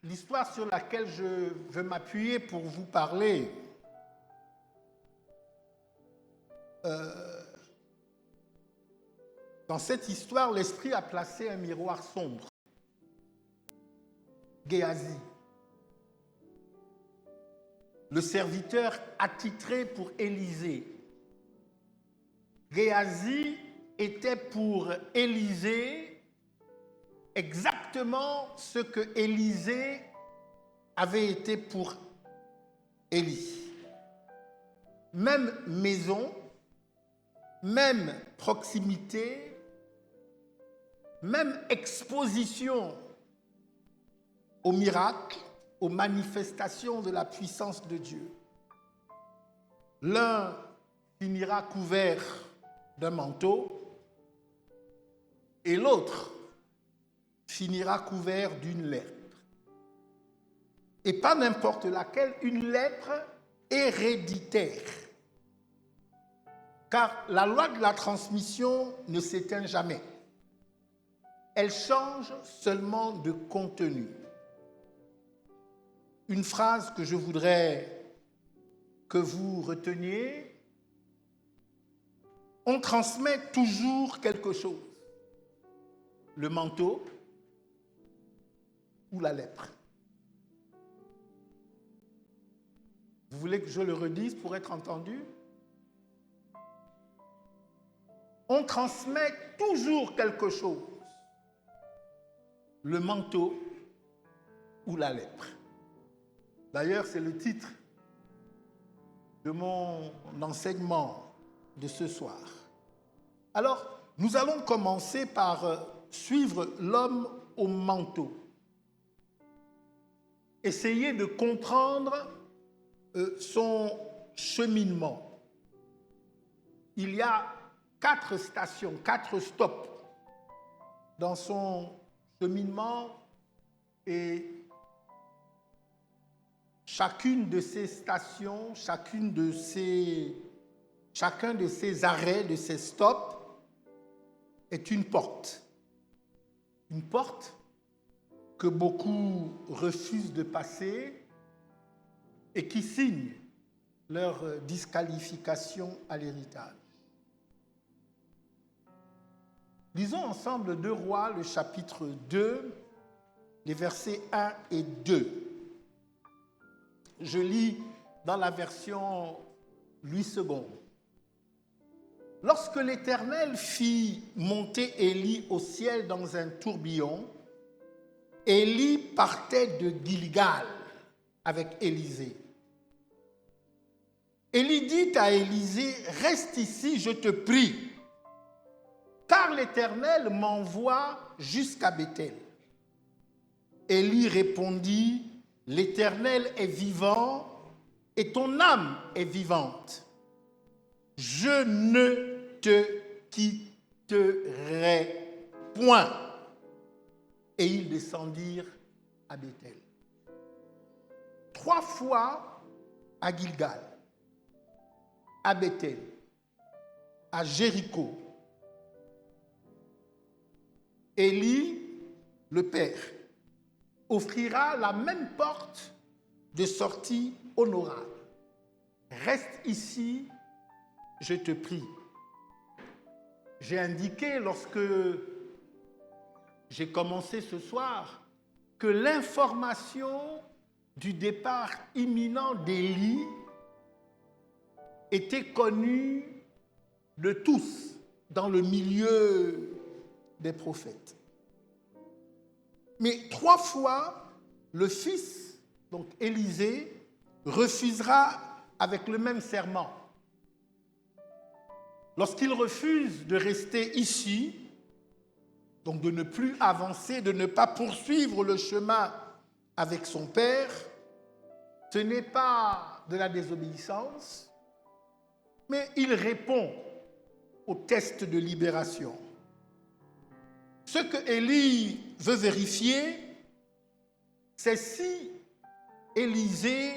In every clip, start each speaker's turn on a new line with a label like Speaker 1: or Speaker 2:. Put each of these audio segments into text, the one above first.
Speaker 1: l'histoire sur laquelle je veux m'appuyer pour vous parler, dans cette histoire, l'Esprit a placé un miroir sombre. Géasi, le serviteur attitré pour Élisée. Géasi était pour Élisée exactement ce que Élisée avait été pour Élie. Même maison, même proximité, même exposition aux miracles, aux manifestations de la puissance de Dieu. L'un finira couvert d'un manteau et l'autre finira couvert d'une lèpre. Et pas n'importe laquelle, une lèpre héréditaire. Car la loi de la transmission ne s'éteint jamais. Elle change seulement de contenu. Une phrase que je voudrais que vous reteniez: on transmet toujours quelque chose. Le manteau ou la lèpre. Vous voulez que je le redise pour être entendu? On transmet toujours quelque chose. Le manteau ou la lèpre. D'ailleurs, c'est le titre de mon enseignement de ce soir. Alors, nous allons commencer par suivre l'homme au manteau. Essayer de comprendre son cheminement. Il y a 4 stations, 4 stops dans son cheminement et chacune de ces stations, chacun de ces arrêts, de ces stops est une porte. Une porte que beaucoup refusent de passer et qui signe leur disqualification à l'héritage. Lisons ensemble 2 Rois, le chapitre 2, les versets 1 et 2. Je lis dans la version Louis II. Lorsque l'Éternel fit monter Élie au ciel dans un tourbillon, Élie partait de Gilgal avec Élisée. Élie dit à Élisée: reste ici, je te prie, car l'Éternel m'envoie jusqu'à Béthel. Élie répondit: l'Éternel est vivant et ton âme est vivante. Je ne te quitterai point. Et ils descendirent à Béthel. 3 fois à Gilgal, à Béthel, à Jéricho. Élie, le père, offrira la même porte de sortie honorable. Reste ici, je te prie. J'ai indiqué lorsque j'ai commencé ce soir que l'information du départ imminent d'Élie était connue de tous dans le milieu des prophètes. Mais 3 fois, le fils, donc Élisée, refusera avec le même serment. Lorsqu'il refuse de rester ici, donc de ne plus avancer, de ne pas poursuivre le chemin avec son père, ce n'est pas de la désobéissance, mais il répond au test de libération. Ce que Élie veut vérifier, c'est si Élisée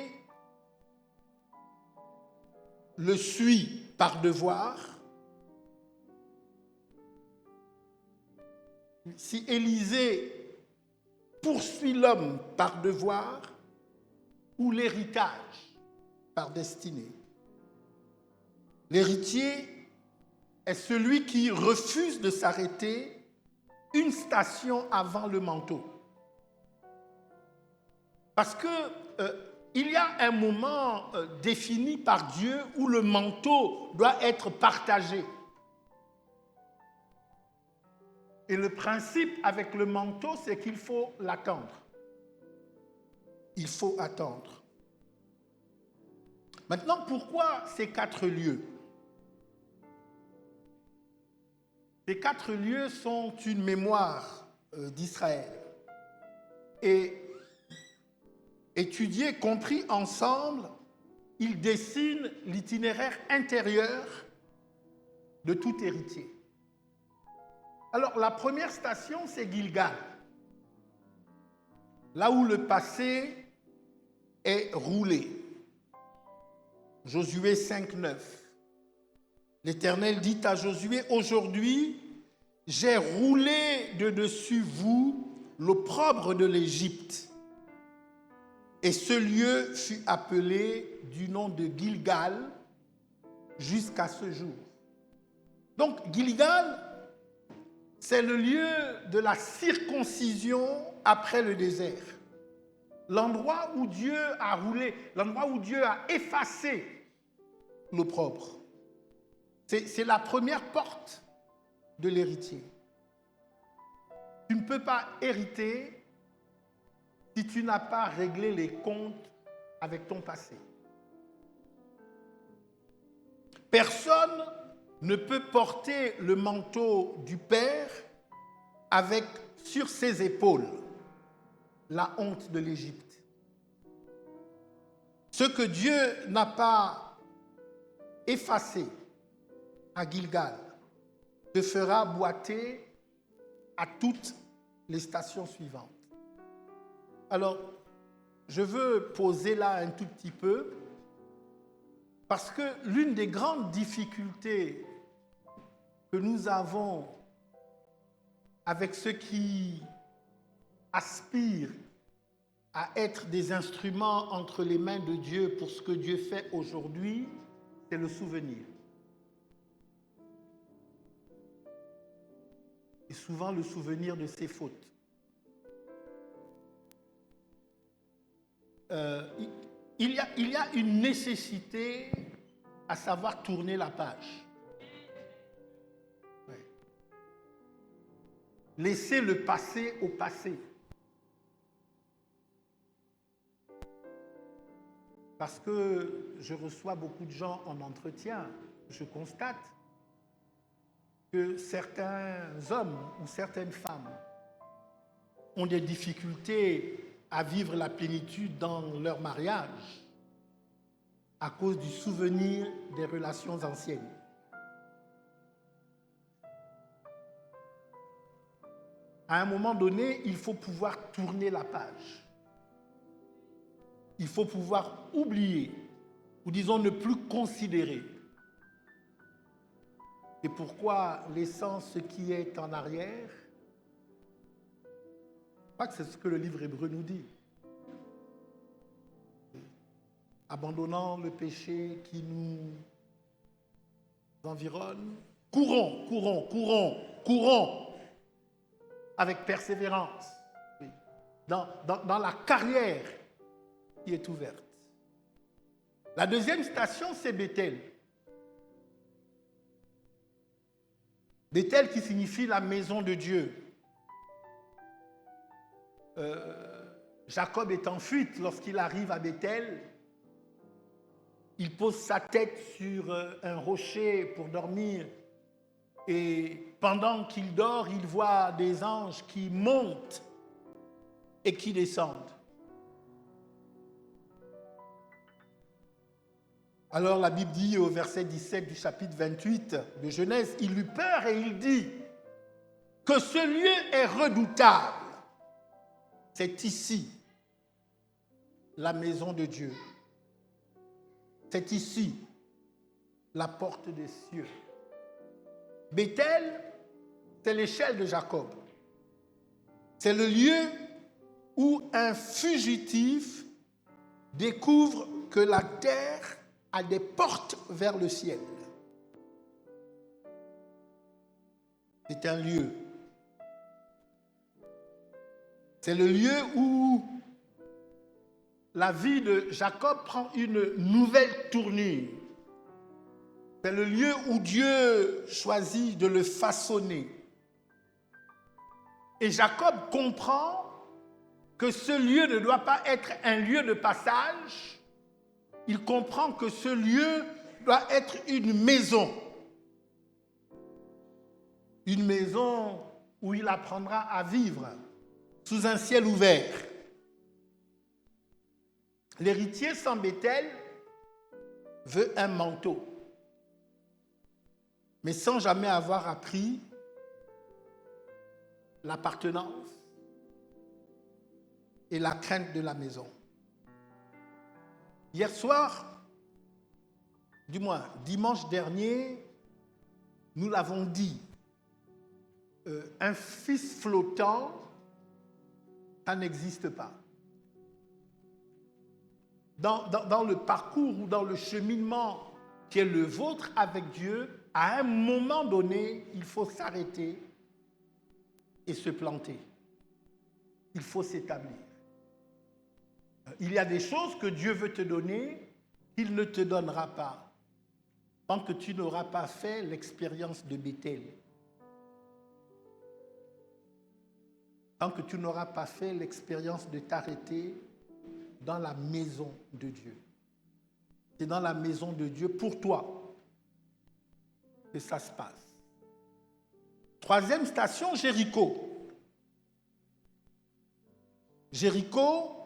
Speaker 1: le suit par devoir, si Élisée poursuit l'homme par devoir ou l'héritage par destinée. L'héritier est celui qui refuse de s'arrêter une station avant le manteau. Parce que il y a un moment défini par Dieu où le manteau doit être partagé. Et le principe avec le manteau, c'est qu'il faut l'attendre. Il faut attendre. Maintenant, pourquoi ces 4 lieux? Ces 4 lieux sont une mémoire d'Israël. Et étudiés, compris ensemble, ils dessinent l'itinéraire intérieur de tout héritier. Alors, la première station, c'est Gilgal, là où le passé est roulé. Josué 5:9. L'Éternel dit à Josué, « Aujourd'hui, j'ai roulé de dessus vous l'opprobre de l'Égypte. » Et ce lieu fut appelé du nom de Gilgal jusqu'à ce jour. Donc, Gilgal, c'est le lieu de la circoncision après le désert. L'endroit où Dieu a roulé, l'endroit où Dieu a effacé l'opprobre. C'est la première porte de l'héritier. Tu ne peux pas hériter si tu n'as pas réglé les comptes avec ton passé. Personne ne peut porter le manteau du Père avec sur ses épaules la honte de l'Égypte. Ce que Dieu n'a pas effacé à Gilgal te fera boiter à toutes les stations suivantes. Alors, je veux poser là un tout petit peu, parce que l'une des grandes difficultés que nous avons avec ceux qui aspirent à être des instruments entre les mains de Dieu pour ce que Dieu fait aujourd'hui, c'est le souvenir. Et souvent le souvenir de ses fautes. Il y a une nécessité à savoir tourner la page. Ouais. Laisser le passé au passé. Parce que je reçois beaucoup de gens en entretien, je constate que certains hommes ou certaines femmes ont des difficultés à vivre la plénitude dans leur mariage à cause du souvenir des relations anciennes. À un moment donné, il faut pouvoir tourner la page. Il faut pouvoir oublier, ou disons ne plus considérer. C'est pourquoi laissant ce qui est en arrière, je crois que c'est ce que le livre hébreu nous dit. Abandonnant le péché qui nous environne, courons avec persévérance dans la carrière qui est ouverte. La deuxième station, c'est Béthel. Béthel qui signifie la maison de Dieu. Jacob est en fuite lorsqu'il arrive à Béthel. Il pose sa tête sur un rocher pour dormir. Et pendant qu'il dort, il voit des anges qui montent et qui descendent. Alors la Bible dit au verset 17 du chapitre 28 de Genèse, il eut peur et il dit que ce lieu est redoutable. C'est ici la maison de Dieu. C'est ici, la porte des cieux. Béthel, c'est l'échelle de Jacob. C'est le lieu où un fugitif découvre que la terre a des portes vers le ciel. C'est un lieu. C'est le lieu où la vie de Jacob prend une nouvelle tournure. C'est le lieu où Dieu choisit de le façonner. Et Jacob comprend que ce lieu ne doit pas être un lieu de passage. Il comprend que ce lieu doit être une maison. Une maison où il apprendra à vivre sous un ciel ouvert. L'héritier sans Béthel veut un manteau, mais sans jamais avoir appris l'appartenance et la crainte de la maison. Hier soir, du moins dimanche dernier, nous l'avons dit, un fils flottant, ça n'existe pas. Dans le parcours ou dans le cheminement qui est le vôtre avec Dieu, à un moment donné, il faut s'arrêter et se planter. Il faut s'établir. Il y a des choses que Dieu veut te donner qu'il ne te donnera pas tant que tu n'auras pas fait l'expérience de Béthel. Tant que tu n'auras pas fait l'expérience de t'arrêter dans la maison de Dieu. C'est dans la maison de Dieu pour toi que ça se passe. Troisième station, Jéricho. Jéricho,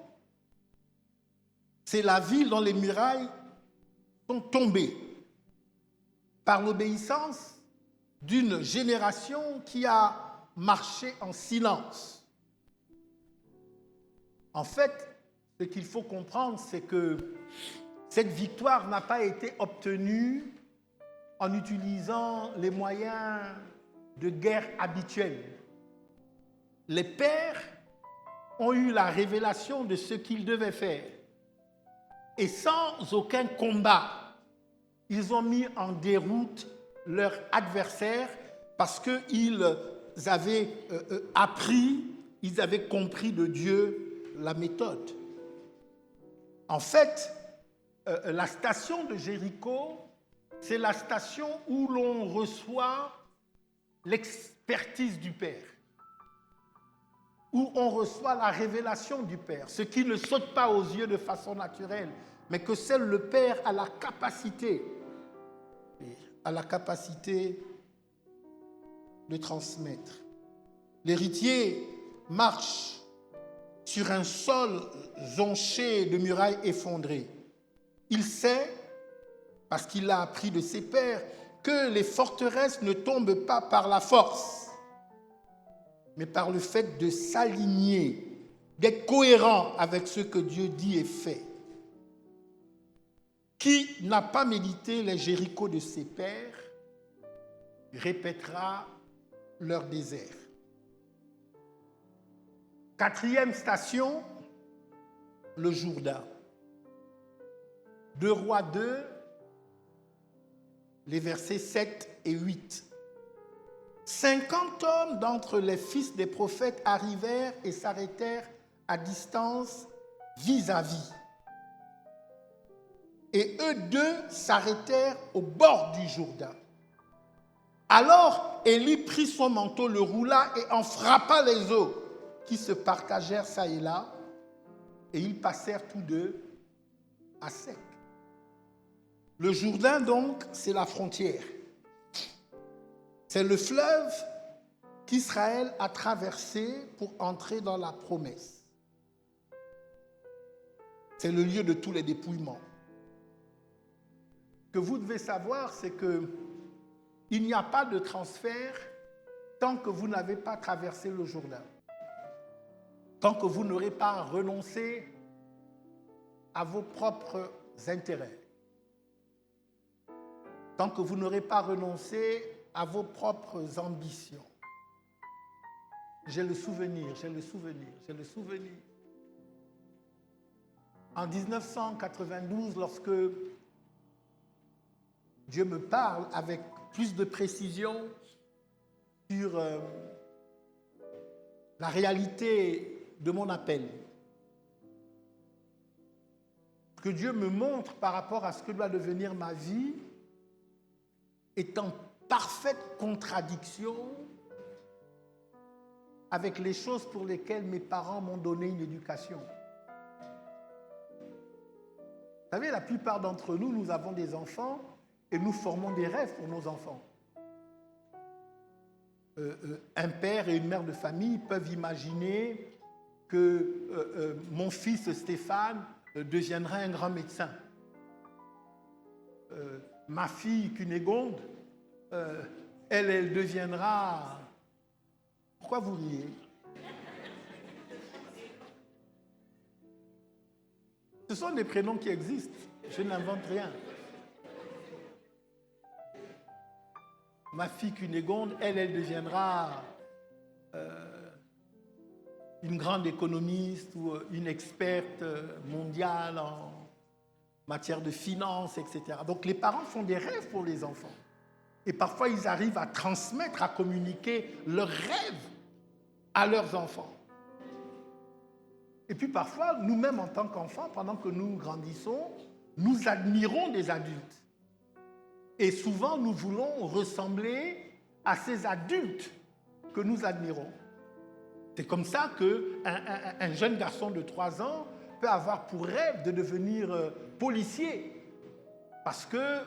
Speaker 1: c'est la ville dont les murailles sont tombées par l'obéissance d'une génération qui a marché en silence. En fait, ce qu'il faut comprendre, c'est que cette victoire n'a pas été obtenue en utilisant les moyens de guerre habituels. Les pères ont eu la révélation de ce qu'ils devaient faire. Et sans aucun combat, ils ont mis en déroute leur adversaire parce qu'ils avaient appris, ils avaient compris de Dieu la méthode. En fait, la station de Jéricho, c'est la station où l'on reçoit l'expertise du Père, où on reçoit la révélation du Père, ce qui ne saute pas aux yeux de façon naturelle, mais que seul le Père a la capacité de transmettre. L'héritier marche sur un sol jonché de murailles effondrées. Il sait, parce qu'il l'a appris de ses pères, que les forteresses ne tombent pas par la force, mais par le fait de s'aligner, d'être cohérent avec ce que Dieu dit et fait. Qui n'a pas médité les Jérichos de ses pères répétera leur désert. Quatrième station, le Jourdain. 2 Rois 2, les versets 7 et 8. 50 hommes d'entre les fils des prophètes arrivèrent et s'arrêtèrent à distance vis-à-vis. Et eux deux s'arrêtèrent au bord du Jourdain. Alors Élie prit son manteau, le roula et en frappa les eaux qui se partagèrent çà et là, et ils passèrent tous deux à sec. Le Jourdain, donc, c'est la frontière. C'est le fleuve qu'Israël a traversé pour entrer dans la promesse. C'est le lieu de tous les dépouillements. Ce que vous devez savoir, c'est qu'il n'y a pas de transfert tant que vous n'avez pas traversé le Jourdain. Tant que vous n'aurez pas renoncé à vos propres intérêts. Tant que vous n'aurez pas renoncé à vos propres ambitions. J'ai le souvenir. En 1992, lorsque Dieu me parle avec plus de précision sur la réalité de mon appel, que Dieu me montre par rapport à ce que doit devenir ma vie, est en parfaite contradiction avec les choses pour lesquelles mes parents m'ont donné une éducation. Vous savez, la plupart d'entre nous, nous avons des enfants et nous formons des rêves pour nos enfants. Un père et une mère de famille peuvent imaginer que mon fils Stéphane deviendra un grand médecin. Ma fille Cunégonde, elle deviendra... Pourquoi vous riez? Ce sont des prénoms qui existent. Je n'invente rien. Ma fille Cunégonde, elle deviendra une grande économiste ou une experte mondiale en matière de finance, etc. Donc les parents font des rêves pour les enfants. Et parfois, ils arrivent à transmettre, à communiquer leurs rêves à leurs enfants. Et puis parfois, nous-mêmes en tant qu'enfants, pendant que nous grandissons, nous admirons des adultes. Et souvent, nous voulons ressembler à ces adultes que nous admirons. C'est comme ça qu'un jeune garçon de 3 ans peut avoir pour rêve de devenir policier. Parce que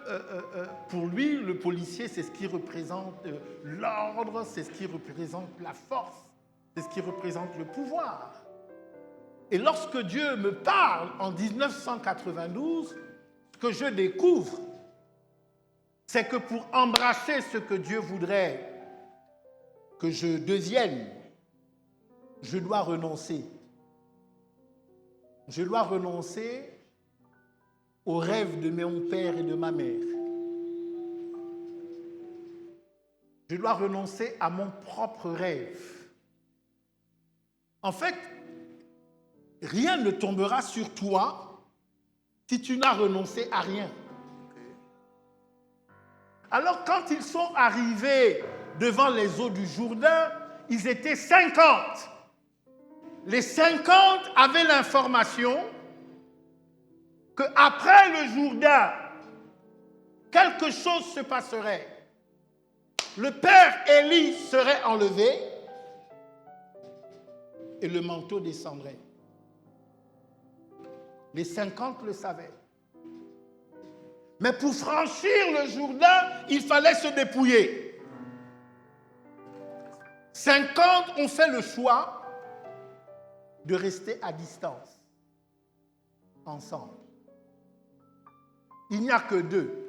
Speaker 1: pour lui, le policier, c'est ce qui représente l'ordre, c'est ce qui représente la force, c'est ce qui représente le pouvoir. Et lorsque Dieu me parle en 1992, ce que je découvre, c'est que pour embrasser ce que Dieu voudrait que je devienne, je dois renoncer. Je dois renoncer aux rêves de mon père et de ma mère. Je dois renoncer à mon propre rêve. En fait, rien ne tombera sur toi si tu n'as renoncé à rien. Alors, quand ils sont arrivés devant les eaux du Jourdain, ils étaient 50. Les 50 avaient l'information qu'après le Jourdain, quelque chose se passerait. Le père Élie serait enlevé et le manteau descendrait. Les 50 le savaient. Mais pour franchir le Jourdain, il fallait se dépouiller. 50 ont fait le choix de rester à distance, ensemble. Il n'y a que 2.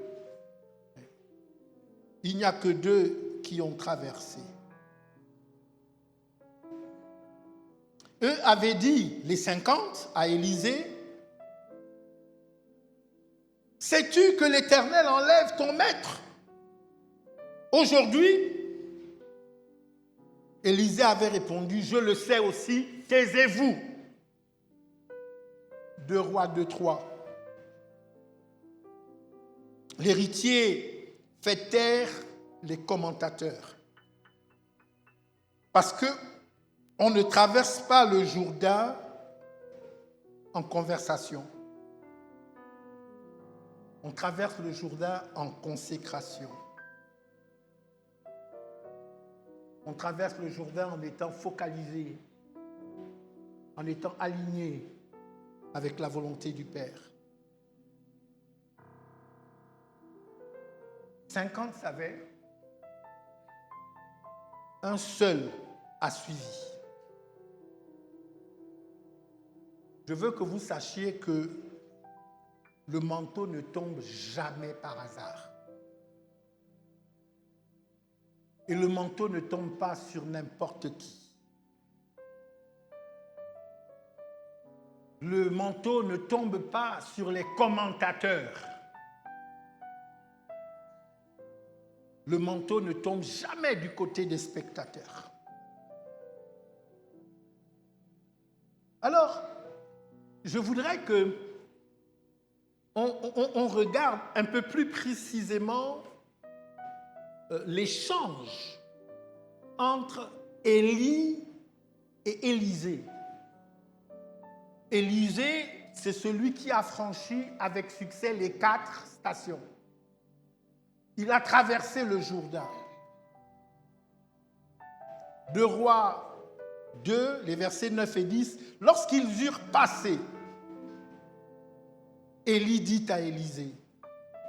Speaker 1: Il n'y a que 2 qui ont traversé. Eux avaient dit, les 50, à Élisée, « Sais-tu que l'Éternel enlève ton maître aujourd'hui ?» Élisée avait répondu, « Je le sais aussi, taisez-vous. » 2 Rois 2:3. L'héritier fait taire les commentateurs. Parce qu'on ne traverse pas le Jourdain en conversation. On traverse le Jourdain en consécration. On traverse le Jourdain en étant focalisé, en étant aligné avec la volonté du Père. 50 savaient, un seul a suivi. Je veux que vous sachiez que le manteau ne tombe jamais par hasard. Et le manteau ne tombe pas sur n'importe qui. Le manteau ne tombe pas sur les commentateurs. Le manteau ne tombe jamais du côté des spectateurs. Alors, je voudrais que on regarde un peu plus précisément l'échange entre Élie et Élisée. Élisée, c'est celui qui a franchi avec succès les 4 stations. Il a traversé le Jourdain. 2 Rois 2, les versets 9 et 10, lorsqu'ils eurent passé, Élie dit à Élisée,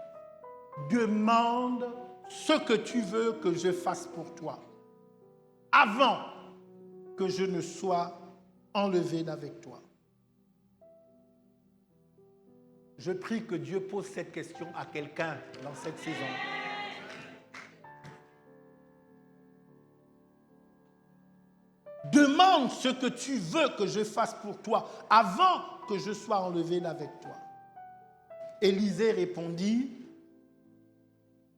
Speaker 1: « Demande ce que tu veux que je fasse pour toi, avant que je ne sois enlevé d'avec toi. » Je prie que Dieu pose cette question à quelqu'un dans cette saison. Demande ce que tu veux que je fasse pour toi avant que je sois enlevé d'avec toi. Élisée répondit,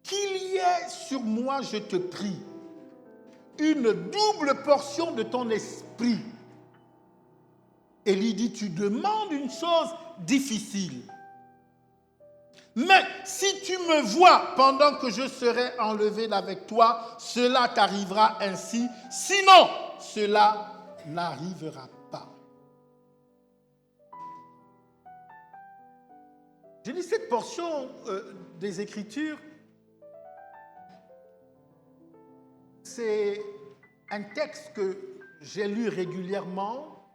Speaker 1: qu'il y ait sur moi, je te prie, une double portion de ton esprit. Élie dit, tu demandes une chose difficile. Mais si tu me vois pendant que je serai enlevé d'avec toi, cela t'arrivera ainsi. Sinon, cela n'arrivera pas. Je lis cette portion des Écritures. C'est un texte que j'ai lu régulièrement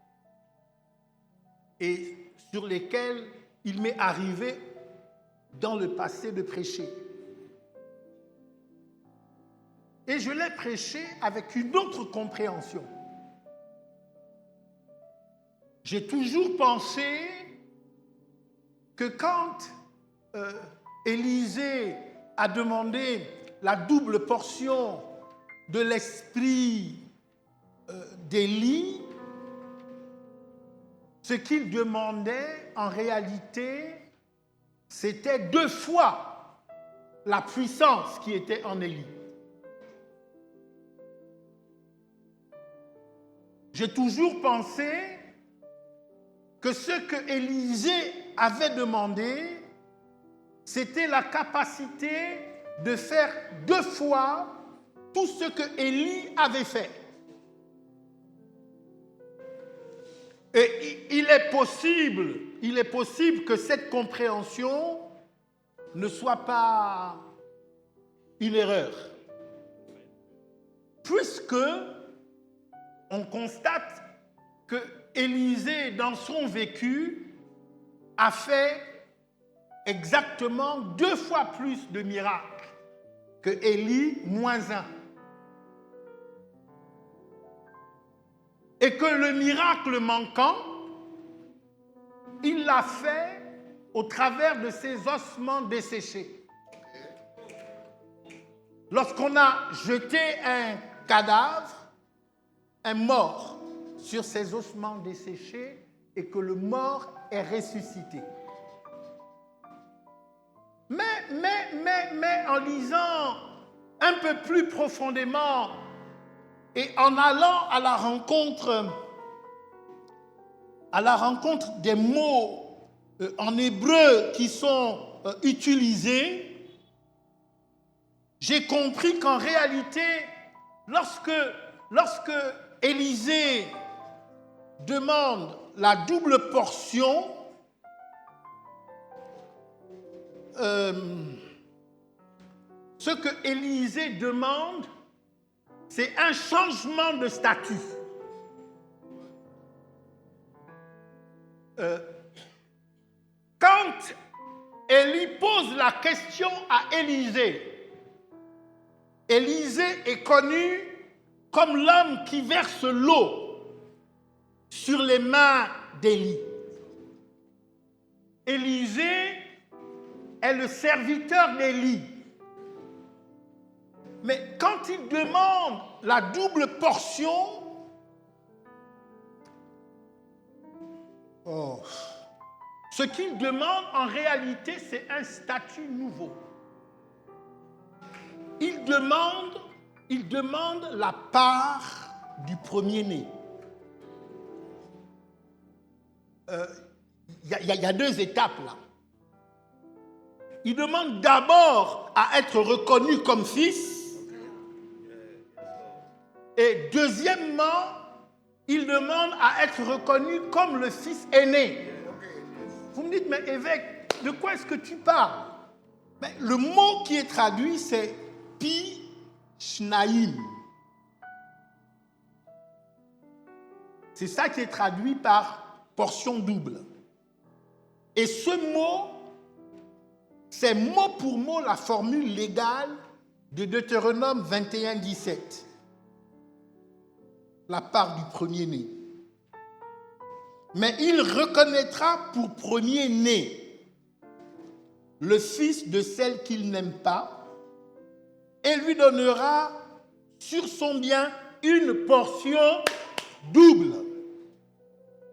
Speaker 1: et sur lesquels il m'est arrivé dans le passé de prêcher. Et je l'ai prêché avec une autre compréhension. J'ai toujours pensé que quand Élisée a demandé la double portion de l'esprit d'Élie, ce qu'il demandait en réalité, c'était 2 fois la puissance qui était en Élie. J'ai toujours pensé que ce que Élisée avait demandé, c'était la capacité de faire 2 fois tout ce que Élie avait fait. Et il est possible que cette compréhension ne soit pas une erreur. Puisque on constate que Élisée, dans son vécu, a fait exactement 2 fois plus de miracles que Élie, -1. Et que le miracle manquant, il l'a fait au travers de ses ossements desséchés. Lorsqu'on a jeté un cadavre, un mort, sur ses ossements desséchés et que le mort est ressuscité. Mais en lisant un peu plus profondément et en allant à la rencontre des mots en hébreu qui sont utilisés, j'ai compris qu'en réalité, lorsque Élisée demande la double portion, ce que Élisée demande, c'est un changement de statut. Quand Élie pose la question à Élisée, Élisée est connu comme l'homme qui verse l'eau sur les mains d'Élie. Élisée est le serviteur d'Élie. Mais quand il demande la double portion, ce qu'il demande en réalité, c'est un statut nouveau. Il demande la part du premier-né. Il y a 2 étapes là. il demande d'abord à être reconnu comme fils. Et deuxièmement, il demande à être reconnu comme le fils aîné. Vous me dites, mais évêque, de quoi est-ce que tu parles? Mais le mot qui est traduit, c'est pi shnaim. C'est ça qui est traduit par portion double. Et ce mot, c'est mot pour mot la formule légale de Deutéronome 21, 17. La part du premier-né. Mais il reconnaîtra pour premier-né le fils de celle qu'il n'aime pas et lui donnera sur son bien une portion double.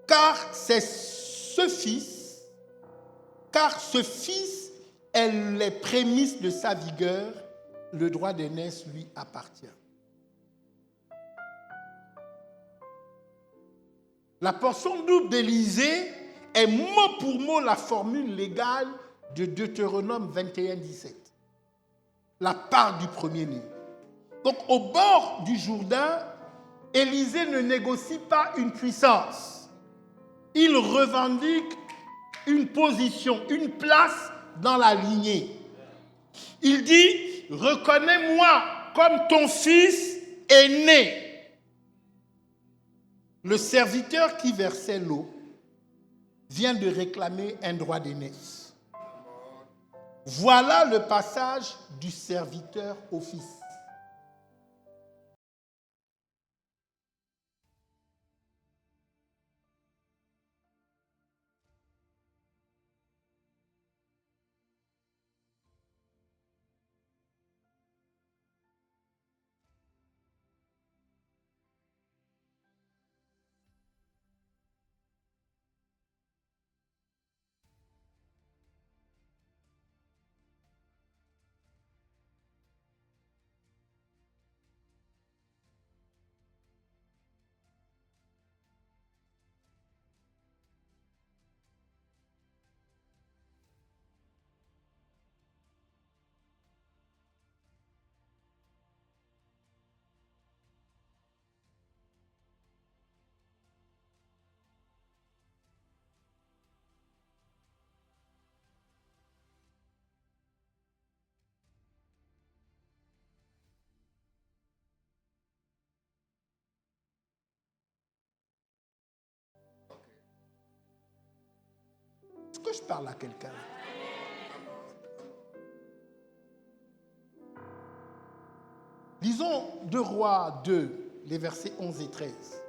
Speaker 1: Car ce fils est les prémices de sa vigueur, le droit d'aînesse lui appartient. La portion double d'Élisée est mot pour mot la formule légale de Deutéronome 21, 17. La part du premier-né. Donc, au bord du Jourdain, Élisée ne négocie pas une puissance. Il revendique une position, une place dans la lignée. Il dit, reconnais-moi comme ton fils aîné. Le serviteur qui versait l'eau vient de réclamer un droit d'aînesse. Voilà le passage du serviteur au fils. Est-ce que je parle à quelqu'un? Lisons 2 Rois 2, les versets 11 et 13.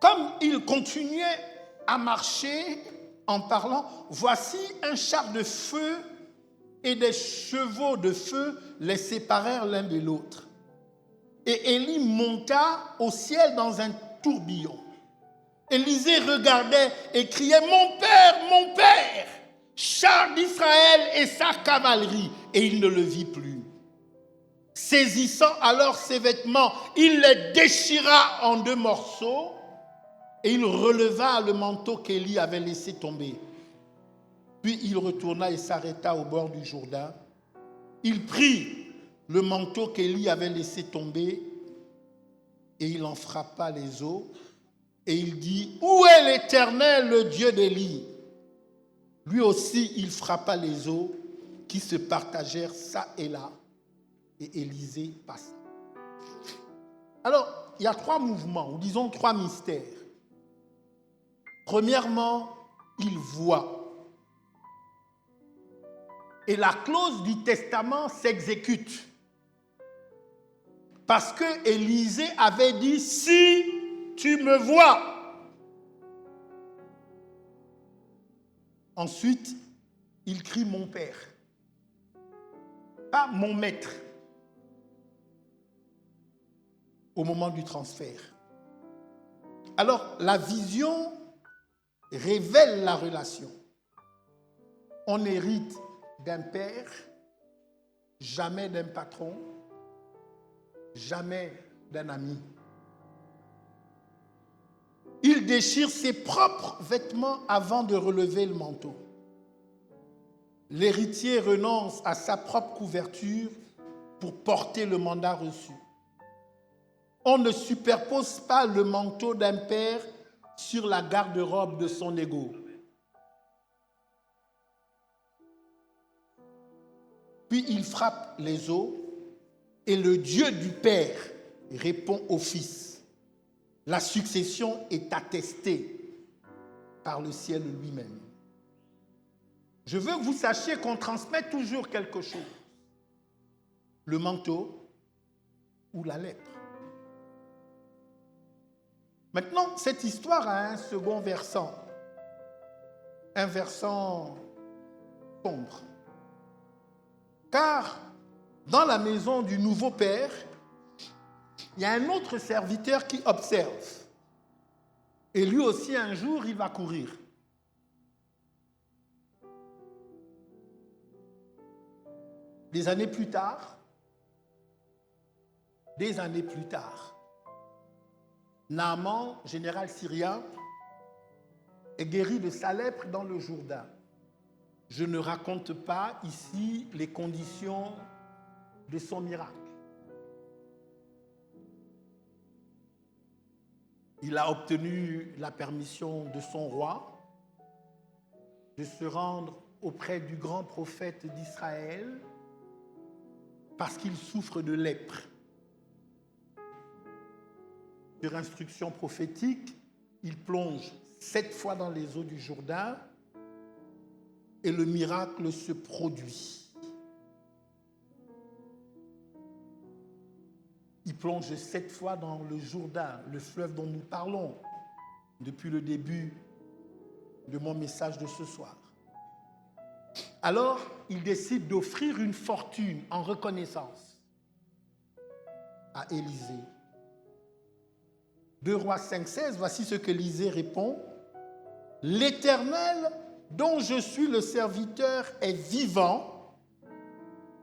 Speaker 1: Comme il continuait à marcher en parlant, voici un char de feu et des chevaux de feu les séparèrent l'un de l'autre. Et Élie monta au ciel dans un tourbillon. Élisée regardait et criait, mon père, char d'Israël et sa cavalerie. Et il ne le vit plus. Saisissant alors ses vêtements, il les déchira en 2 morceaux et il releva le manteau qu'Élie avait laissé tomber. Puis il retourna et s'arrêta au bord du Jourdain. Il prit le manteau qu'Élie avait laissé tomber et il en frappa les eaux. Et il dit, où est l'Éternel, le Dieu d'Élie? Lui aussi, il frappa les eaux qui se partagèrent ça et là. Et Élisée passa. Alors, il y a 3 mouvements, ou disons 3 mystères. Premièrement, il voit. Et la clause du testament s'exécute. Parce que Élisée avait dit, si tu me vois. Ensuite, il crie mon père. Pas mon maître. Au moment du transfert. Alors, la vision révèle la relation. On hérite d'un père, jamais d'un patron, jamais d'un ami. Il déchire ses propres vêtements avant de relever le manteau. L'héritier renonce à sa propre couverture pour porter le mandat reçu. On ne superpose pas le manteau d'un père sur la garde-robe de son égo. Puis il frappe les os et le Dieu du Père répond au Fils. La succession est attestée par le ciel lui-même. Je veux que vous sachiez qu'on transmet toujours quelque chose. Le manteau ou la lèpre. Maintenant, cette histoire a un second versant. Un versant sombre. Car dans la maison du nouveau père, il y a un autre serviteur qui observe. Et lui aussi, un jour, il va courir. Des années plus tard, Naaman, général syrien, est guéri de sa lèpre dans le Jourdain. Je ne raconte pas ici les conditions de son miracle. Il a obtenu la permission de son roi de se rendre auprès du grand prophète d'Israël parce qu'il souffre de lèpre. Sur instruction prophétique, il plonge 7 fois dans les eaux du Jourdain et le miracle se produit. Il plonge 7 fois dans le Jourdain, le fleuve dont nous parlons depuis le début de mon message de ce soir. Alors, il décide d'offrir une fortune en reconnaissance à Élisée. 2 Rois 5,16, voici ce que Élisée répond. « L'Éternel dont je suis le serviteur est vivant,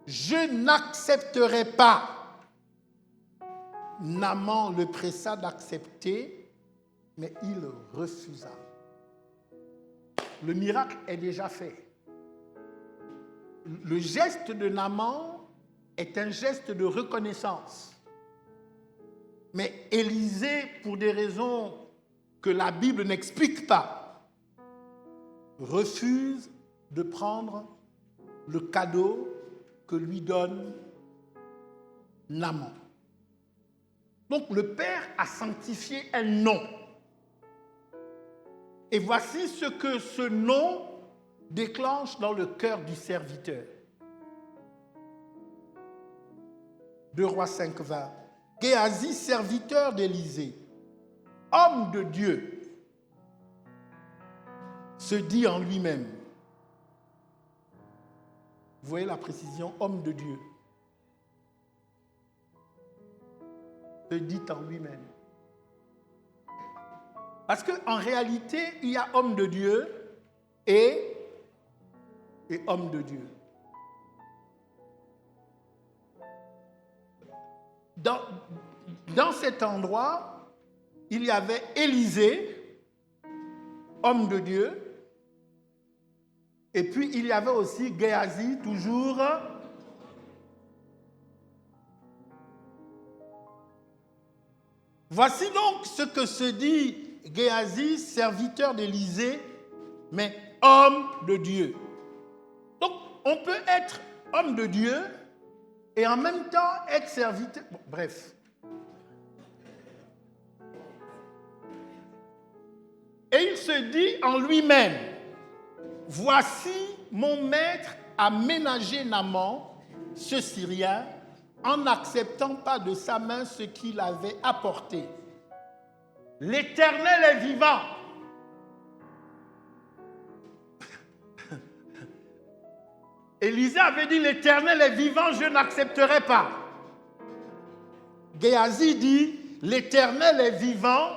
Speaker 1: je n'accepterai pas. » Naaman le pressa d'accepter, mais il refusa. Le miracle est déjà fait. Le geste de Naaman est un geste de reconnaissance. Mais Élisée, pour des raisons que la Bible n'explique pas, refuse de prendre le cadeau que lui donne Naaman. Donc le Père a sanctifié un nom. Et voici ce que ce nom déclenche dans le cœur du serviteur. 2 Rois 5, 20. Géasi, serviteur d'Élisée, homme de Dieu, se dit en lui-même. Vous voyez la précision, homme de Dieu. Se dit en lui-même. Parce qu'en réalité, il y a homme de Dieu et homme de Dieu. Dans cet endroit, il y avait Élisée, homme de Dieu, et puis il y avait aussi Géasi, toujours. Voici donc ce que se dit Géasi, serviteur d'Élisée, mais homme de Dieu. Donc, on peut être homme de Dieu et en même temps être serviteur. Bon, bref. Et il se dit en lui-même, voici mon maître a ménagé Naaman, ce Syrien, en n'acceptant pas de sa main ce qu'il avait apporté. L'Éternel est vivant. Élisée avait dit, l'Éternel est vivant, je n'accepterai pas. Géasi dit, l'Éternel est vivant,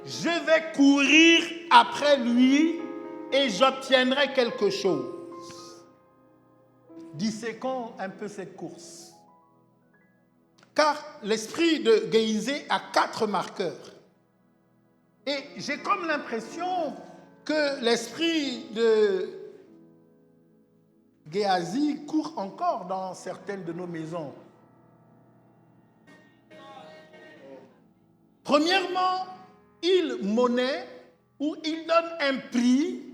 Speaker 1: je vais courir après lui et j'obtiendrai quelque chose. Disséquons un peu cette course. Car l'esprit de Géasi a 4 marqueurs. Et j'ai comme l'impression que l'esprit de Géasi court encore dans certaines de nos maisons. Premièrement, il monnaie ou il donne un prix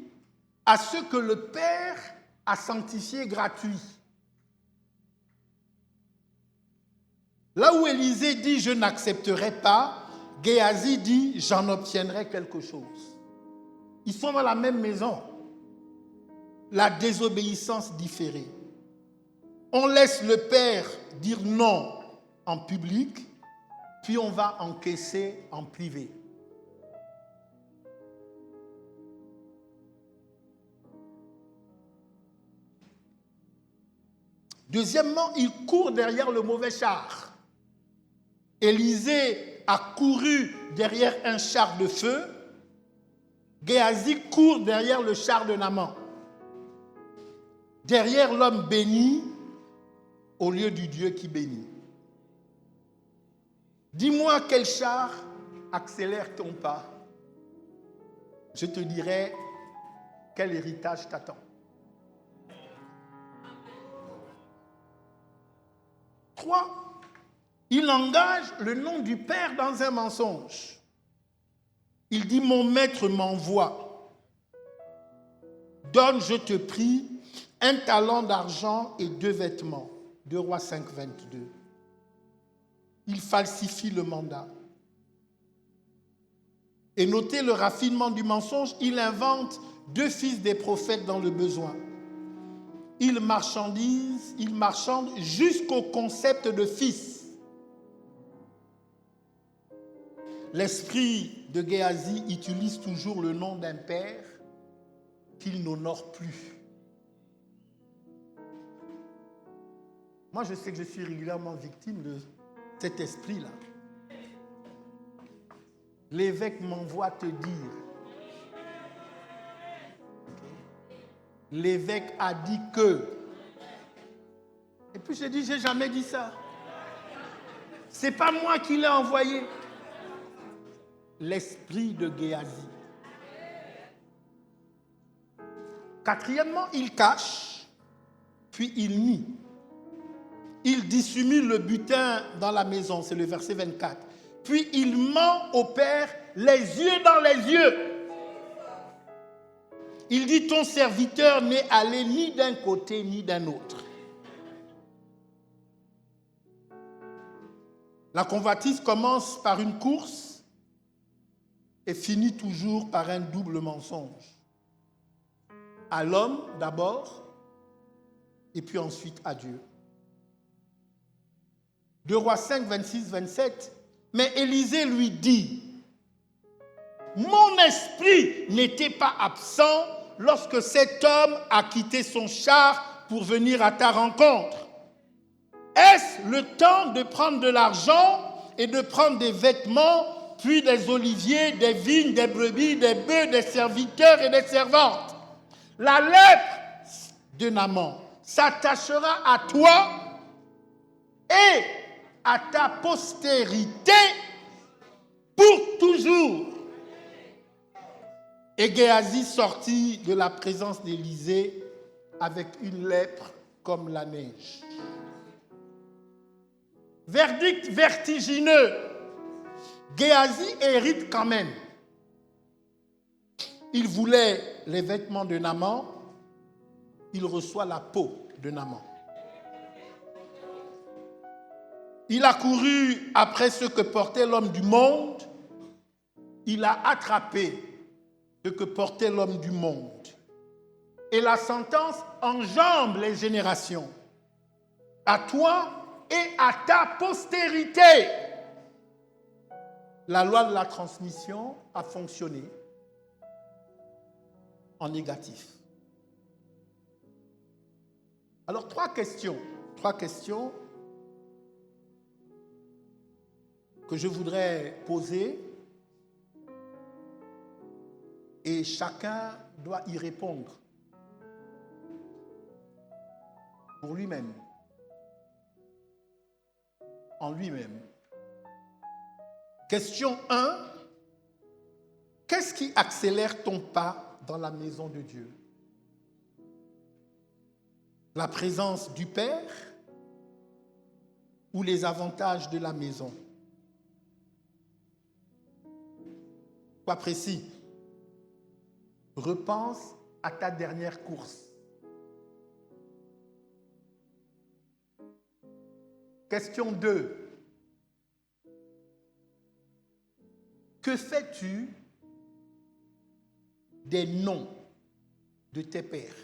Speaker 1: à ce que le Père a sanctifié gratuit. Là où Élisée dit « je n'accepterai pas », Géasi dit « j'en obtiendrai quelque chose ». Ils sont dans la même maison. La désobéissance différée. On laisse le Père dire non en public, puis on va encaisser en privé. Deuxièmement, il court derrière le mauvais char. Élisée a couru derrière un char de feu. Géasi court derrière le char de Naaman. Derrière l'homme béni au lieu du Dieu qui bénit. Dis-moi quel char accélère ton pas. Je te dirai quel héritage t'attend. 3. Il engage le nom du Père dans un mensonge. Il dit « Mon maître m'envoie. Donne, je te prie, un talent d'argent et 2 vêtements. » 2 Rois 5, 22. Il falsifie le mandat. Et notez le raffinement du mensonge, il invente 2 fils des prophètes dans le besoin. Il marchande jusqu'au concept de fils. L'esprit de Géasi utilise toujours le nom d'un père qu'il n'honore plus. Moi, je sais que je suis régulièrement victime de cet esprit-là. L'évêque m'envoie te dire. L'évêque a dit que. Et puis je dis, j'ai jamais dit ça. C'est pas moi qui l'ai envoyé. L'esprit de Géasi. Quatrièmement, il cache, puis il nie. Il dissimule le butin dans la maison, c'est le verset 24. Puis il ment au Père les yeux dans les yeux. Il dit, ton serviteur n'est allé ni d'un côté ni d'un autre. La convoitise commence par une course et finit toujours par un double mensonge. À l'homme d'abord et puis ensuite à Dieu. 2 Rois 5, 26, 27. Mais Élisée lui dit, mon esprit n'était pas absent lorsque cet homme a quitté son char pour venir à ta rencontre. Est-ce le temps de prendre de l'argent et de prendre des vêtements, puis des oliviers, des vignes, des brebis, des bœufs, des serviteurs et des servantes? La lèpre de Naaman s'attachera à toi et à ta postérité pour toujours. Et Géasi sortit de la présence d'Élisée avec une lèpre comme la neige. Verdict vertigineux. Géasi hérite quand même. Il voulait les vêtements de Naaman, il reçoit la peau de Naaman. Il a couru après ce que portait l'homme du monde, il a attrapé ce que portait l'homme du monde. Et la sentence enjambe les générations. À toi et à ta postérité. La loi de la transmission a fonctionné en négatif. Alors, trois questions que je voudrais poser et chacun doit y répondre pour lui-même, en lui-même. Question 1. Qu'est-ce qui accélère ton pas dans la maison de Dieu? La présence du Père ou les avantages de la maison? Sois précis. Repense à ta dernière course. Question 2. Que fais-tu des noms de tes pères?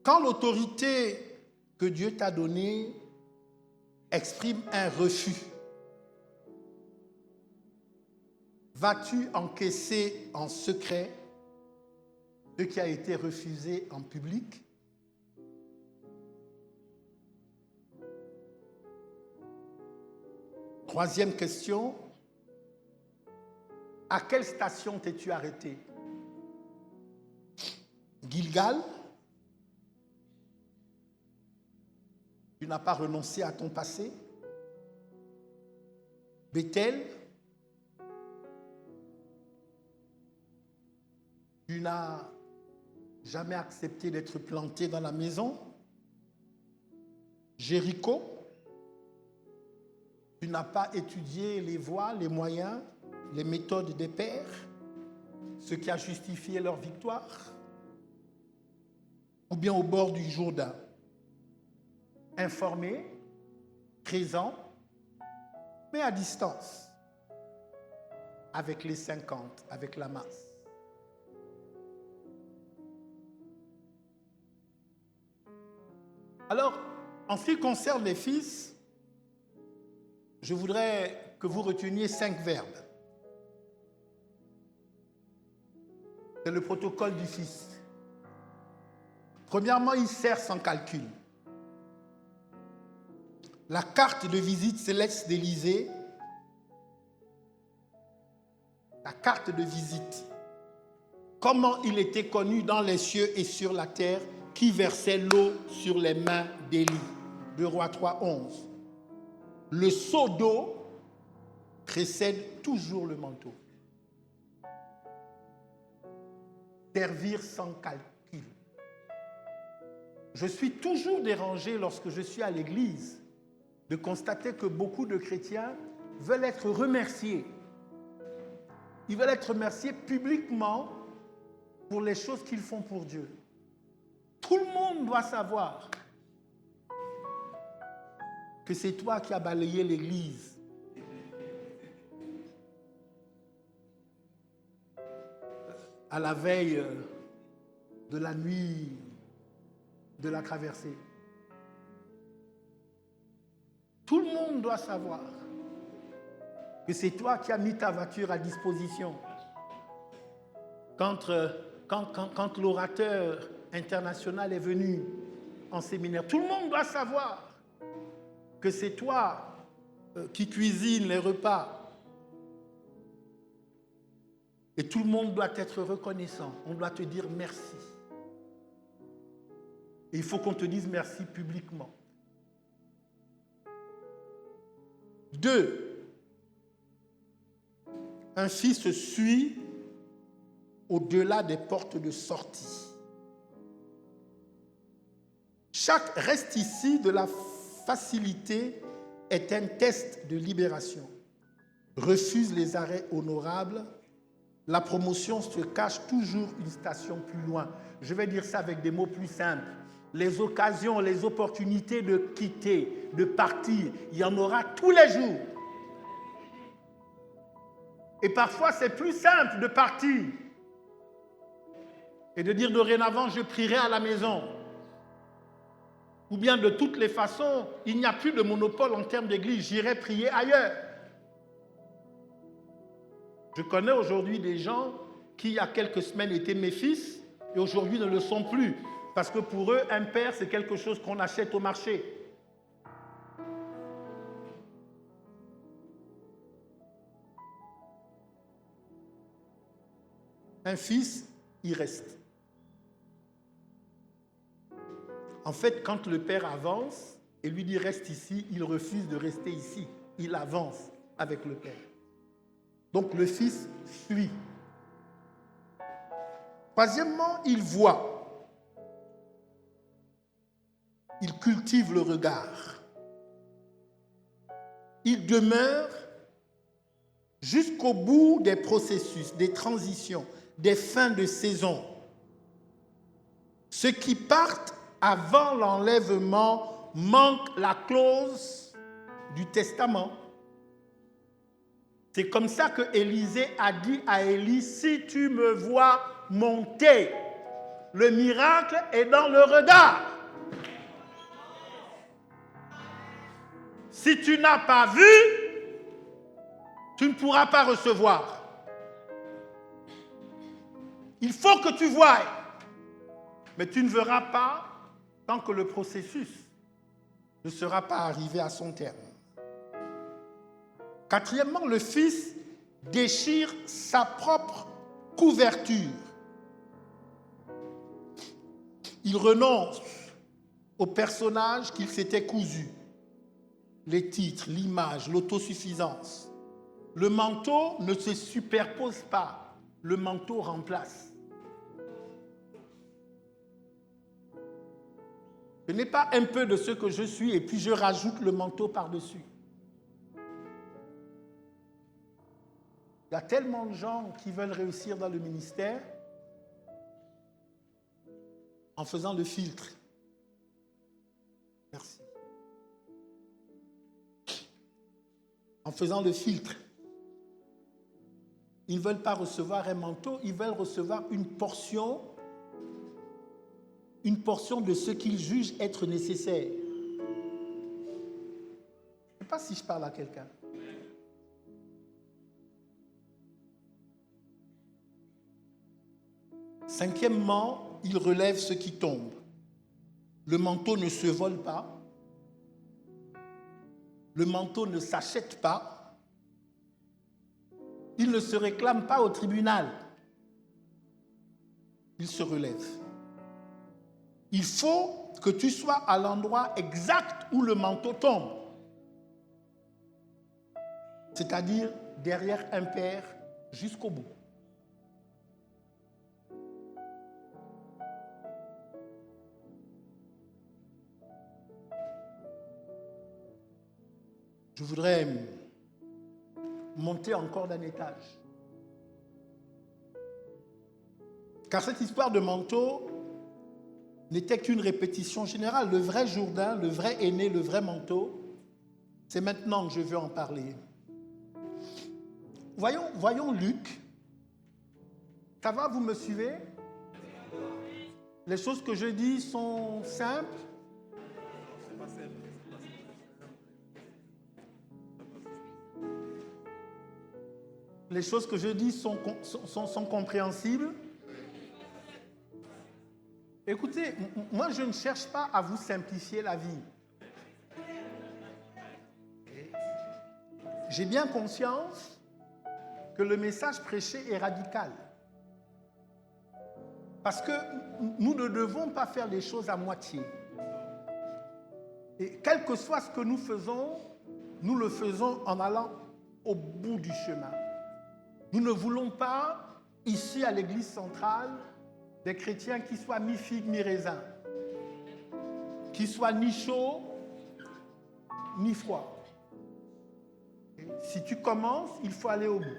Speaker 1: Quand l'autorité que Dieu t'a donnée exprime un refus, vas-tu encaisser en secret ce qui a été refusé en public? Troisième question. À quelle station t'es-tu arrêté? Gilgal? Tu n'as pas renoncé à ton passé? Bethel? Tu n'as jamais accepté d'être planté dans la maison? Jéricho? Tu n'as pas étudié les voies, les moyens, les méthodes des pères, ce qui a justifié leur victoire? Ou bien au bord du Jourdain? Informé, présent, mais à distance, avec les 50, avec la masse. Alors, en ce qui concerne les fils, je voudrais que vous reteniez 5 verbes. C'est le protocole du fils. Premièrement, il sert sans calcul. La carte de visite céleste d'Élysée, la carte de visite. Comment il était connu dans les cieux et sur la terre, qui versait l'eau sur les mains d'Élie. 2 Rois 3, 11. Le seau d'eau précède toujours le manteau. Servir sans calcul. Je suis toujours dérangé lorsque je suis à l'église de constater que beaucoup de chrétiens veulent être remerciés. Ils veulent être remerciés publiquement pour les choses qu'ils font pour Dieu. Tout le monde doit savoir que c'est toi qui as balayé l'église. À la veille de la nuit de la traversée. Tout le monde doit savoir que c'est toi qui as mis ta voiture à disposition. Quand l'orateur international est venu en séminaire, tout le monde doit savoir que c'est toi qui cuisines les repas. Et tout le monde doit être reconnaissant. On doit te dire merci. Et il faut qu'on te dise merci publiquement. 2. Un fils suit au-delà des portes de sortie. Chaque reste ici de la facilité est un test de libération. Refuse les arrêts honorables. La promotion se cache toujours une station plus loin. Je vais dire ça avec des mots plus simples. Les occasions, les opportunités de quitter, de partir, il y en aura tous les jours. Et parfois, c'est plus simple de partir et de dire dorénavant, je prierai à la maison. Ou bien de toutes les façons, il n'y a plus de monopole en termes d'église, j'irai prier ailleurs. Je connais aujourd'hui des gens qui, il y a quelques semaines, étaient mes fils et aujourd'hui ne le sont plus. Parce que pour eux, un père, c'est quelque chose qu'on achète au marché. Un fils, il reste. En fait, quand le père avance et lui dit reste ici, il refuse de rester ici. Il avance avec le père. Donc le Fils suit. Troisièmement, il voit. Il cultive le regard. Il demeure jusqu'au bout des processus, des transitions, des fins de saison. Ceux qui partent avant l'enlèvement manquent la clause du testament. C'est comme ça que Élisée a dit à Élie, si tu me vois monter, le miracle est dans le regard. Si tu n'as pas vu, tu ne pourras pas recevoir. Il faut que tu voies, mais tu ne verras pas tant que le processus ne sera pas arrivé à son terme. Quatrièmement, le Fils déchire sa propre couverture. Il renonce au personnage qu'il s'était cousu. Les titres, l'image, l'autosuffisance. Le manteau ne se superpose pas, le manteau remplace. Ce n'est pas un peu de ce que je suis et puis je rajoute le manteau par-dessus. Il y a tellement de gens qui veulent réussir dans le ministère en faisant le filtre. Merci. En faisant le filtre. Ils ne veulent pas recevoir un manteau, ils veulent recevoir une portion de ce qu'ils jugent être nécessaire. Je ne sais pas si je parle à quelqu'un. Cinquièmement, il relève ce qui tombe. Le manteau ne se vole pas. Le manteau ne s'achète pas. Il ne se réclame pas au tribunal. Il se relève. Il faut que tu sois à l'endroit exact où le manteau tombe. C'est-à-dire derrière un père jusqu'au bout. Je voudrais monter encore d'un étage. Car cette histoire de manteau n'était qu'une répétition générale. Le vrai Jourdain, le vrai aîné, le vrai manteau, c'est maintenant que je veux en parler. Voyons Luc. Ça va, vous me suivez? Les choses que je dis sont simples. Les choses que je dis sont compréhensibles. Écoutez, moi je ne cherche pas à vous simplifier la vie. J'ai bien conscience que le message prêché est radical. Parce que nous ne devons pas faire les choses à moitié. Et quel que soit ce que nous faisons, nous le faisons en allant au bout du chemin. Nous ne voulons pas, ici à l'église centrale, des chrétiens qui soient mi-figue, mi-raisin, qui soient ni chaud, ni froid. Si tu commences, il faut aller au bout.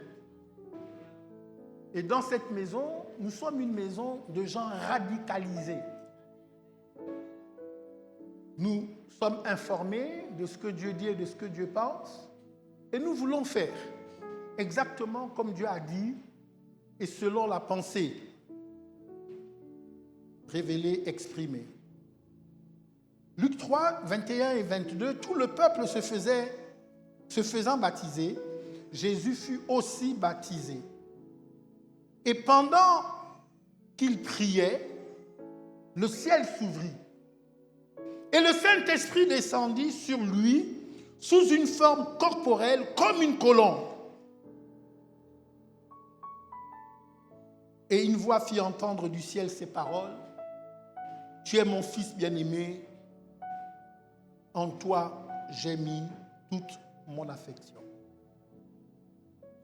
Speaker 1: Et dans cette maison, nous sommes une maison de gens radicalisés. Nous sommes informés de ce que Dieu dit et de ce que Dieu pense, et nous voulons faire exactement comme Dieu a dit et selon la pensée révélée, exprimée. Luc 3, 21 et 22, tout le peuple se faisant baptiser, Jésus fut aussi baptisé. Et pendant qu'il priait, le ciel s'ouvrit. Et le Saint-Esprit descendit sur lui sous une forme corporelle comme une colombe. Et une voix fit entendre du ciel ces paroles. Tu es mon fils bien-aimé, en toi j'ai mis toute mon affection.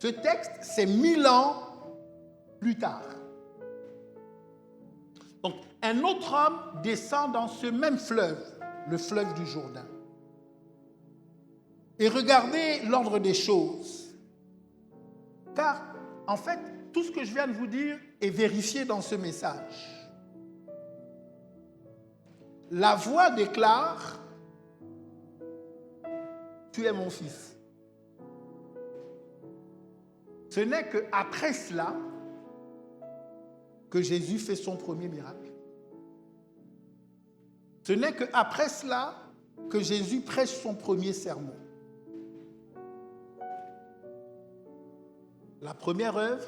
Speaker 1: Ce texte, c'est 1000 ans plus tard. Donc, un autre homme descend dans ce même fleuve, le fleuve du Jourdain. Et regardez l'ordre des choses. Car, en fait, tout ce que je viens de vous dire est vérifié dans ce message. La voix déclare, tu es mon fils. Ce n'est qu'après cela que Jésus fait son premier miracle. Ce n'est qu'après cela que Jésus prêche son premier sermon. La première œuvre,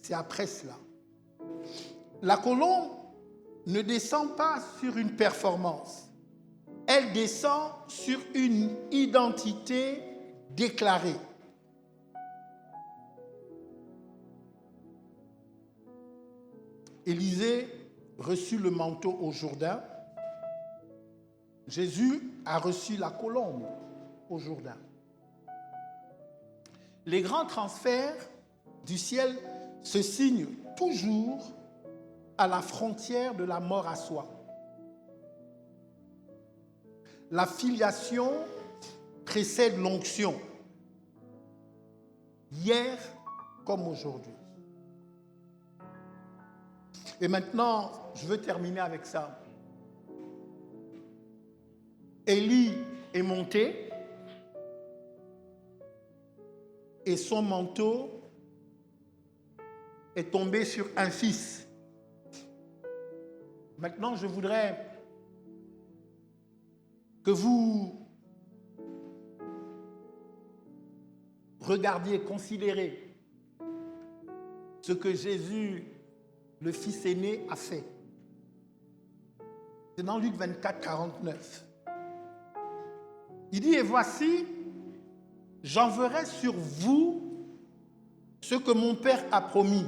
Speaker 1: c'est après cela. La colombe ne descend pas sur une performance. Elle descend sur une identité déclarée. Élisée reçut le manteau au Jourdain. Jésus a reçu la colombe au Jourdain. Les grands transferts du ciel se signent toujours à la frontière de la mort à soi. La filiation précède l'onction, hier comme aujourd'hui. Et maintenant, je veux terminer avec ça. Élie est monté et son manteau est tombé sur un fils. Maintenant, je voudrais que vous regardiez, considérez ce que Jésus, le fils aîné, a fait. C'est dans Luc 24, 49. Il dit, et voici, j'enverrai sur vous ce que mon Père a promis.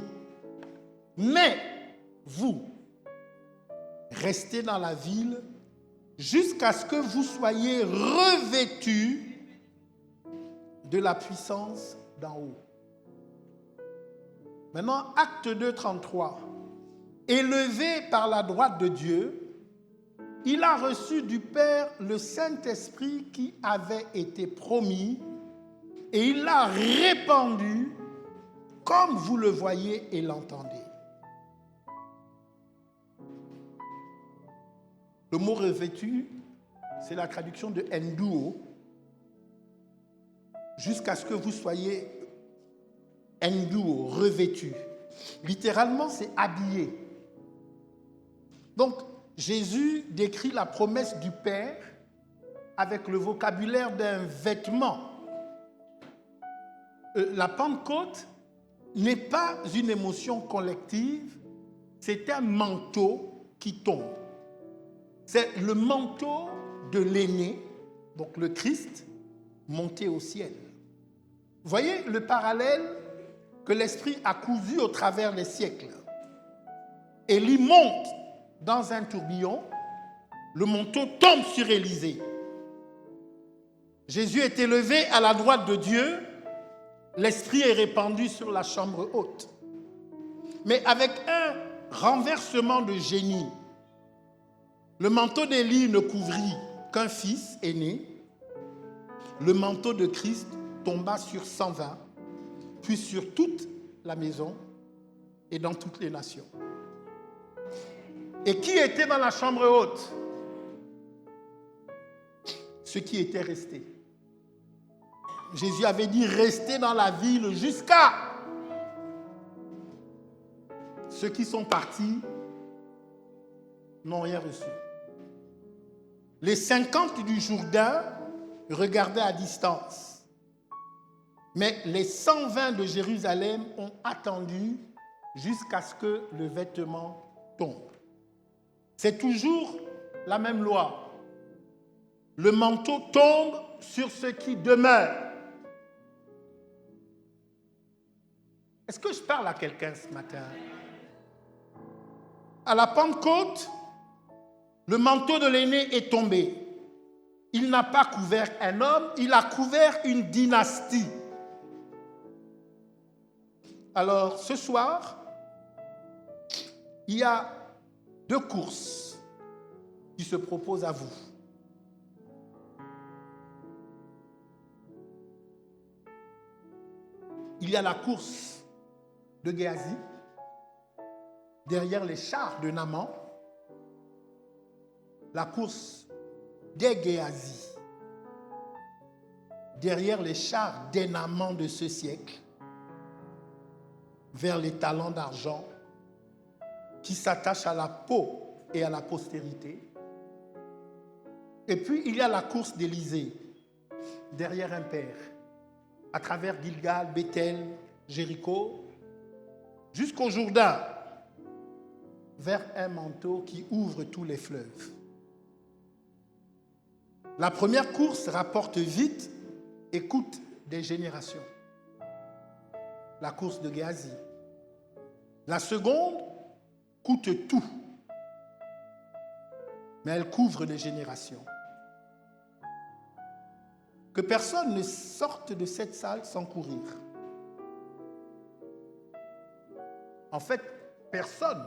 Speaker 1: Mais vous, restez dans la ville jusqu'à ce que vous soyez revêtus de la puissance d'en haut. Maintenant, acte 2, 33. Élevé par la droite de Dieu, il a reçu du Père le Saint-Esprit qui avait été promis et il l'a répandu comme vous le voyez et l'entendez. Le mot revêtu, c'est la traduction de enduo, jusqu'à ce que vous soyez enduo, revêtu. Littéralement, c'est habillé. Donc, Jésus décrit la promesse du Père avec le vocabulaire d'un vêtement. La Pentecôte n'est pas une émotion collective, c'est un manteau qui tombe. C'est le manteau de l'aîné, donc le Christ, monté au ciel. Vous voyez le parallèle que l'Esprit a cousu au travers des siècles. Élie monte dans un tourbillon, le manteau tombe sur Élisée. Jésus est élevé à la droite de Dieu, l'Esprit est répandu sur la chambre haute. Mais avec un renversement de génie, le manteau d'Élie ne couvrit qu'un fils aîné, le manteau de Christ tomba sur 120, puis sur toute la maison et dans toutes les nations. Et qui était dans la chambre haute? Ceux qui étaient restés. Jésus avait dit, restez dans la ville jusqu'à... Ceux qui sont partis n'ont rien reçu. Les 50 du Jourdain regardaient à distance. Mais les 120 de Jérusalem ont attendu jusqu'à ce que le vêtement tombe. C'est toujours la même loi. Le manteau tombe sur ce qui demeure. Est-ce que je parle à quelqu'un ce matin? À la Pentecôte, le manteau de l'aîné est tombé. Il n'a pas couvert un homme, il a couvert une dynastie. Alors, ce soir, il y a 2 courses qui se proposent à vous. Il y a la course de Géasi, derrière les chars de Naaman, la course des Géasi, derrière les chars des Naaman de ce siècle, vers les talents d'argent qui s'attachent à la peau et à la postérité. Et puis, il y a la course d'Élysée, derrière un père, à travers Gilgal, Bethel, Jéricho, jusqu'au Jourdain, vers un manteau qui ouvre tous les fleuves. La première course rapporte vite et coûte des générations. La course de Géasi. La seconde coûte tout, mais elle couvre des générations. Que personne ne sorte de cette salle sans courir. En fait, personne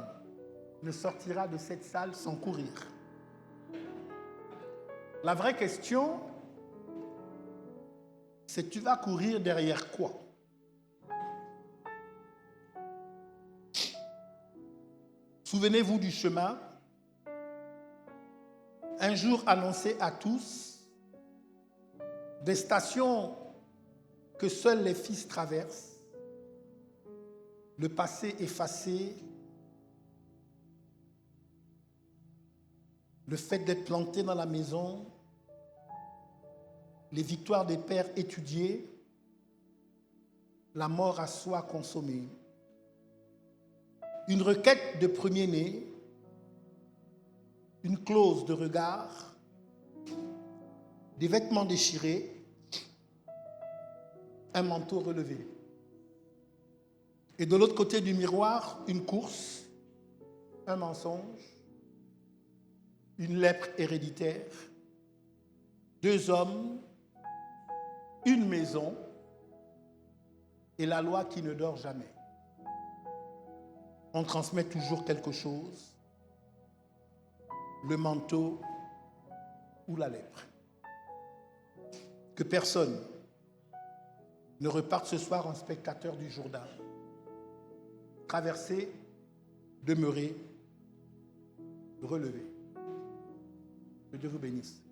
Speaker 1: ne sortira de cette salle sans courir. La vraie question, c'est tu vas courir derrière quoi? Souvenez-vous du chemin, un jour annoncé à tous, des stations que seuls les fils traversent, le passé effacé, le fait d'être planté dans la maison, les victoires des pères étudiées, la mort à soi consommée. Une requête de premier-né, une clause de regard, des vêtements déchirés, un manteau relevé. Et de l'autre côté du miroir, une course, un mensonge, une lèpre héréditaire, 2 hommes, une maison et la loi qui ne dort jamais. On transmet toujours quelque chose, le manteau ou la lèpre. Que personne ne reparte ce soir en spectateur du Jourdain. Traverser, demeurer, relever. Que Dieu vous bénisse.